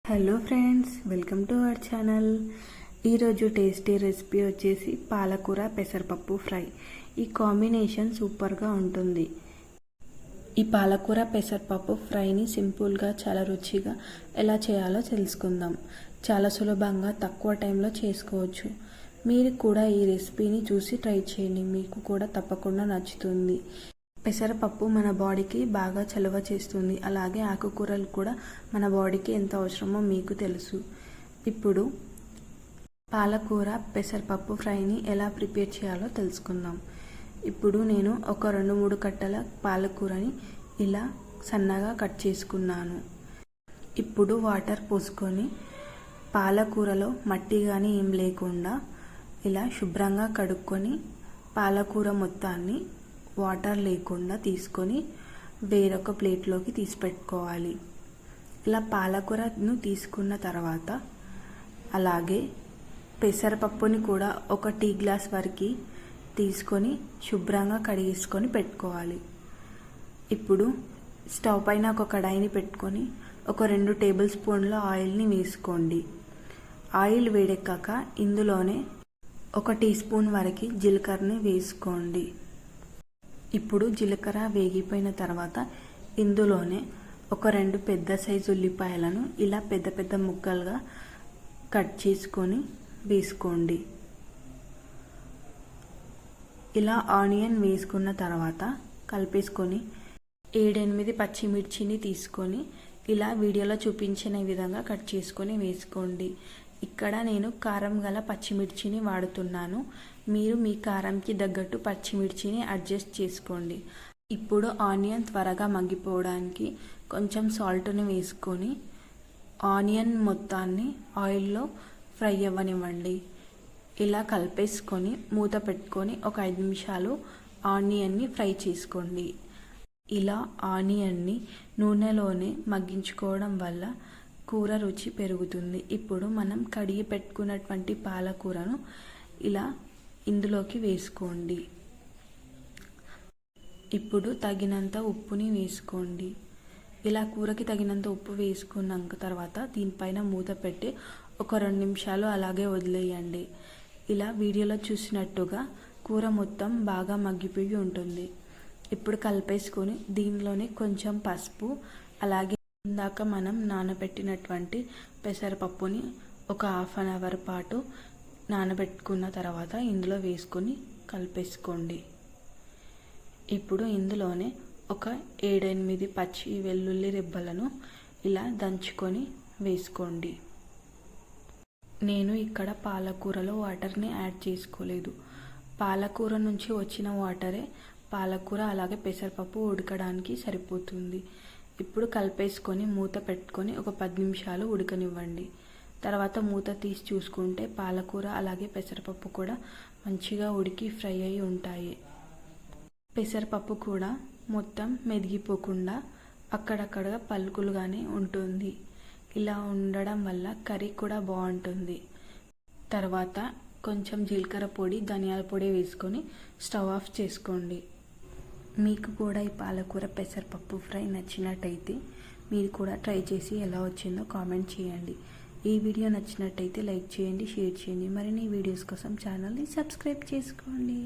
Hello friends, welcome to our channel. ఈరోజు tasty recipe వచ్చేసి పాలకూర పెసరపప్పు ఫ్రై. ఈ కాంబినేషన్ సూపర్గా ఉంటుంది. ఈ పాలకూర పెసరపప్పు ఫ్రైని సింపుల్గా చాలా రుచిగా ఎలా చేయాలో తెలుసుకుందాం. చాలా సులభంగా తక్కువ టైంలో చేసుకోవచ్చు. మీరు కూడా ఈ రెసిపీని చూసి ట్రై చేయండి, మీకు కూడా తప్పకుండా నచ్చుతుంది. పెసరపప్పు మన బాడీకి బాగా చలువ చేస్తుంది. అలాగే ఆకుకూరలు కూడా మన బాడీకి ఎంత అవసరమో మీకు తెలుసు. ఇప్పుడు పాలకూర పెసరపప్పు ఫ్రైని ఎలా ప్రిపేర్ చేయాలో తెలుసుకుందాం. ఇప్పుడు నేను ఒక 2-3 కట్టల పాలకూరని ఇలా సన్నగా కట్ చేసుకున్నాను. ఇప్పుడు వాటర్ పోసుకొని పాలకూరలో మట్టి కానీ ఏం లేకుండా ఇలా శుభ్రంగా కడుక్కొని పాలకూర మొత్తాన్ని వాటర్ లేకుండా తీసుకొని వేరొక ప్లేట్లోకి తీసి పెట్టుకోవాలి. ఇలా పాలకూరను తీసుకున్న తర్వాత అలాగే పెసరపప్పుని కూడా ఒక టీ గ్లాస్ వరకు తీసుకొని శుభ్రంగా కడిగేసుకొని పెట్టుకోవాలి. ఇప్పుడు స్టవ్ పైన ఒక కడాయిని పెట్టుకొని ఒక 2 టేబుల్ స్పూన్ల ఆయిల్ని వేసుకోండి. ఆయిల్ వేడెక్కాక ఇందులోనే 1 టీ స్పూన్ వరకు జీలకర్రని వేసుకోండి. ఇప్పుడు జీలకర్ర వేగిపోయిన తర్వాత ఇందులోనే ఒక 2 పెద్ద సైజు ఉల్లిపాయలను ఇలా పెద్ద పెద్ద ముక్కలుగా కట్ చేసుకొని వేసుకోండి. ఇలా ఆనియన్ వేసుకున్న తర్వాత కలిపేసుకొని 7-8 పచ్చిమిర్చిని తీసుకొని ఇలా వీడియోలో చూపించిన విధంగా కట్ చేసుకొని వేసుకోండి. ఇక్కడ నేను కారం గల పచ్చిమిర్చిని వాడుతున్నాను. మీరు మీ కారంకి తగ్గట్టు పచ్చిమిర్చిని అడ్జస్ట్ చేసుకోండి. ఇప్పుడు ఆనియన్ త్వరగా మగ్గిపోవడానికి కొంచెం సాల్ట్ని వేసుకొని ఆనియన్ మొత్తాన్ని ఆయిల్లో ఫ్రై అవ్వనివ్వండి. ఇలా కలిపేసుకొని మూత పెట్టుకొని ఒక 5 నిమిషాలు ఆనియన్ని ఫ్రై చేసుకోండి. ఇలా ఆనియన్ని నూనెలోనే మగ్గించుకోవడం వల్ల కూర రుచి పెరుగుతుంది. ఇప్పుడు మనం కడిగి పెట్టుకున్నటువంటి పాలకూరను ఇలా ఇందులోకి వేసుకోండి. ఇప్పుడు తగినంత ఉప్పుని వేసుకోండి. ఇలా కూరకి తగినంత ఉప్పు వేసుకున్నాక తర్వాత దీనిపైన మూత పెట్టి ఒక 2 నిమిషాలు అలాగే వదిలేయండి. ఇలా వీడియోలో చూసినట్టుగా కూర మొత్తం బాగా మగ్గిపోయి ఉంటుంది. ఇప్పుడు కలిపేసుకొని దీనిలోనే కొంచెం పసుపు, అలాగే ఇందాక మనం నానబెట్టినటువంటి పెసరపప్పుని ఒక 1/2 అవర్ పాటు నానబెట్టుకున్న తర్వాత ఇందులో వేసుకొని కలిపేసుకోండి. ఇప్పుడు ఇందులోనే ఒక 7-8 పచ్చి వెల్లుల్లి రెబ్బలను ఇలా దంచుకొని వేసుకోండి. నేను ఇక్కడ పాలకూరలో వాటర్ని యాడ్ చేసుకోలేదు. పాలకూర నుంచి వచ్చిన వాటరే పాలకూర అలాగే పెసరపప్పు ఉడకడానికి సరిపోతుంది. ఇప్పుడు కలిపేసుకొని మూత పెట్టుకొని ఒక 10 నిమిషాలు ఉడకనివ్వండి. తర్వాత మూత తీసి చూసుకుంటే పాలకూర అలాగే పెసరపప్పు కూడా మంచిగా ఉడికి ఫ్రై అయి ఉంటాయి. పెసరపప్పు కూడా మొత్తం మెదిగిపోకుండా అక్కడక్కడగా పలుకులుగానే ఉంటుంది. ఇలా ఉండడం వల్ల కర్రీ కూడా బాగుంటుంది. తర్వాత కొంచెం జీలకర్ర పొడి, ధనియాల పొడి వేసుకొని స్టవ్ ఆఫ్ చేసుకోండి. మీకు కూడా ఈ పాలకూర పెసరపప్పు ఫ్రై నచ్చినట్టయితే మీరు కూడా ట్రై చేసి ఎలా వచ్చిందో కామెంట్ చేయండి. ఈ వీడియో నచ్చినట్టయితే లైక్ చేయండి, షేర్ చేయండి. మరిన్ని వీడియోస్ కోసం ఛానల్ని సబ్స్క్రైబ్ చేసుకోండి.